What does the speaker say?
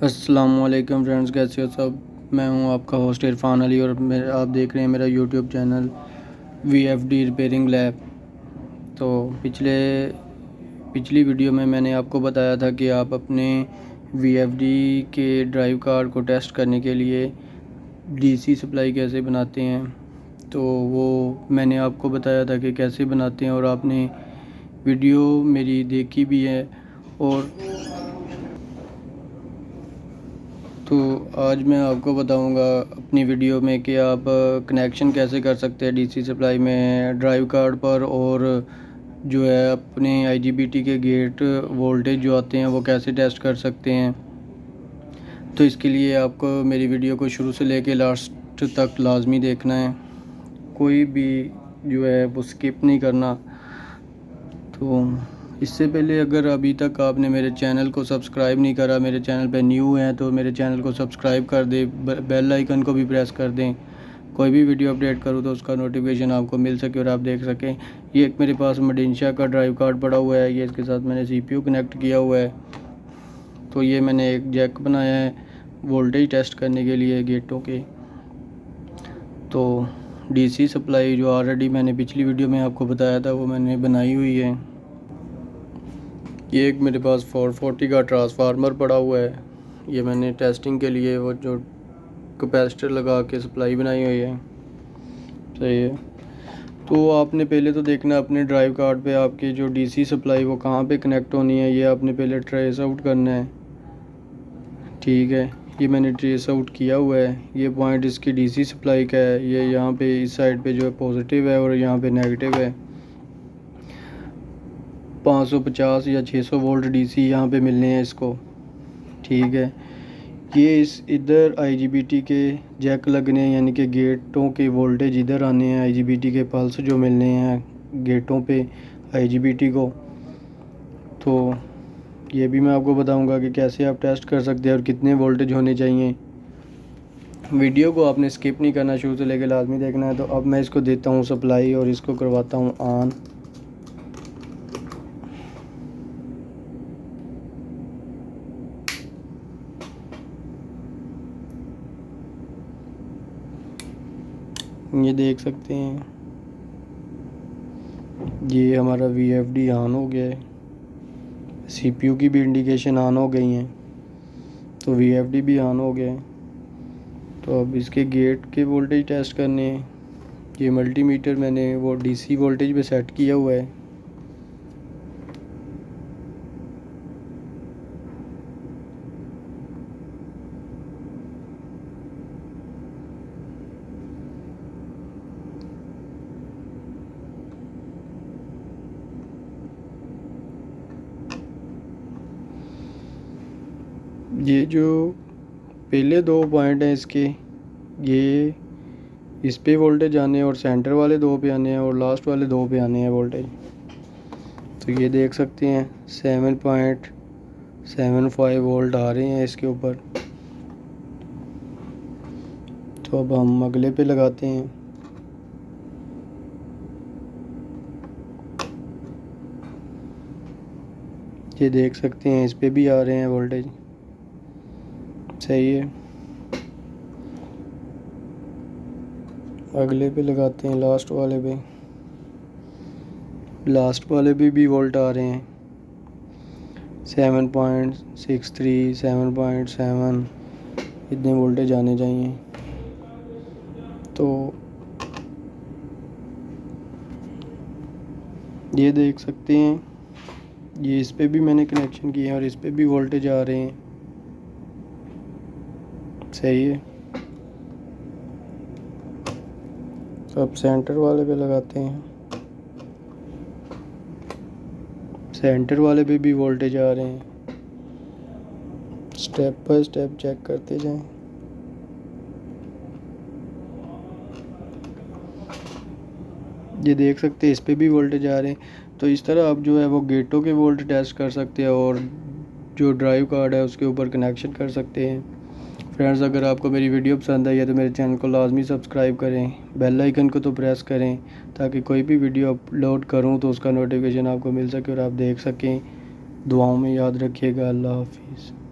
अस्सलामुअलैकुम फ्रेंड्स, कैसे हो सब। मैं हूं आपका होस्ट इरफान अली और आप देख रहे हैं मेरा YouTube channel VFD repairing lab. तो पिछली वीडियो में मैंने आपको बताया था कि आप अपने VFD के ड्राइव कार्ड को टेस्ट करने के लिए DC सप्लाई कैसे बनाते हैं। तो वो मैंने आपको बताया था कि कैसे बनाते हैं और आपने वीडियो मेरी देखी भी है। और तो आज मैं आपको बताऊंगा अपनी वीडियो में कि आप कनेक्शन कैसे कर सकते हैं DC सप्लाई में ड्राइव कार्ड पर, और जो है अपने IGBT के गेट वोल्टेज जो आते हैं वो कैसे टेस्ट कर सकते हैं। तो इसके लिए आपको मेरी वीडियो को शुरू से लेके लास्ट तक लाजमी देखना है, कोई भी जो है वो स्किप नहीं करना। तो इससे पहले अगर अभी तक आपने मेरे चैनल को सब्सक्राइब नहीं करा, मेरे चैनल पे न्यू हैं, तो मेरे चैनल को सब्सक्राइब कर दें, बेल आइकन को भी प्रेस कर दें। कोई भी वीडियो अपडेट करूँ तो उसका नोटिफिकेशन आपको मिल सके और आप देख सकें। ये एक मेरे पास मडिंशा का ड्राइव कार्ड पड़ा हुआ है, ये इसके साथ मैंने CPU कनेक्ट किया हुआ है। तो ये मैंने एक जैक बनाया है वोल्टेज टेस्ट करने के लिए गेटों के। तो DC सप्लाई जो ऑलरेडी मैंने पिछली वीडियो में आपको बताया था वो मैंने बनाई हुई है। ये एक मेरे पास 440 का ट्रांसफार्मर पड़ा हुआ है, ये मैंने टेस्टिंग के लिए वो जो कैपेसिटर लगा के सप्लाई बनाई हुई है। सही है। तो आपने पहले तो देखना अपने ड्राइव कार्ड पे आपकी जो DC सप्लाई वो कहाँ पे कनेक्ट होनी है, ये आपने पहले ट्रेस आउट करना है। ठीक है, ये मैंने ट्रेस आउट किया हुआ है। ये पॉइंट इसकी DC सप्लाई का है, ये यहाँ पे इस साइड पे जो है पॉजिटिव है और यहाँ पे नेगेटिव है। 550 या 600 वोल्ट DC यहाँ पे मिलने हैं इसको। ठीक है, ये इस इधर IGBT के जैक लगने हैं, यानी कि गेटों के वोल्टेज इधर आने हैं, IGBT के पल्स जो मिलने हैं गेटों पे IGBT को। तो ये भी मैं आपको बताऊंगा कि कैसे आप टेस्ट कर सकते हैं और कितने वोल्टेज होने चाहिए। वीडियो को आपने स्किप नहीं करना, शुरू से लेकर लाजमी देखना है। तो अब मैं इसको देता हूँ सप्लाई और इसको करवाता हूँ ऑन। ये देख सकते हैं, ये हमारा VFD ऑन हो गया है, CPU की भी इंडिकेशन ऑन हो गई हैं, तो VFD भी ऑन हो गया है। तो अब इसके गेट के वोल्टेज टेस्ट करने हैं। ये मल्टीमीटर मैंने वो DC वोल्टेज पे सेट किया हुआ है। ये जो पहले 2 पॉइंट हैं इसके, ये इस पे वोल्टेज आने हैं और सेंटर वाले 2 पे आने हैं और लास्ट वाले 2 पे आने हैं वोल्टेज। तो ये देख सकते हैं 7.75 वोल्ट आ रहे हैं इसके ऊपर। तो अब हम अगले पे लगाते हैं। ये देख सकते हैं इस पे भी आ रहे हैं वोल्टेज। सही है, अगले पे लगाते हैं, लास्ट वाले पे। लास्ट वाले भी वोल्ट आ रहे हैं 7.63 7.7, इतने वोल्टेज आने चाहिए। तो ये देख सकते हैं, ये इस पे भी मैंने कनेक्शन किए हैं और इस पे भी वोल्टेज आ रहे हैं। सही है, तो अब सेंटर वाले पे लगाते हैं। सेंटर वाले पे भी वोल्टेज आ रहे हैं। स्टेप बाय स्टेप चेक करते जाएं। ये देख सकते हैं इस पे भी वोल्टेज आ रहे हैं। तो इस तरह आप जो है वो गेटों के वोल्ट टेस्ट कर सकते हैं और जो ड्राइव कार्ड है उसके ऊपर कनेक्शन कर सकते हैं। फ्रेंड्स, अगर आपको मेरी वीडियो पसंद आई है तो मेरे चैनल को लाजमी सब्सक्राइब करें, बेल आइकन को तो प्रेस करें, ताकि कोई भी वीडियो अपलोड करूं तो उसका नोटिफिकेशन आपको मिल सके और आप देख सकें। दुआओं में याद रखिएगा। अल्लाह हाफिज़।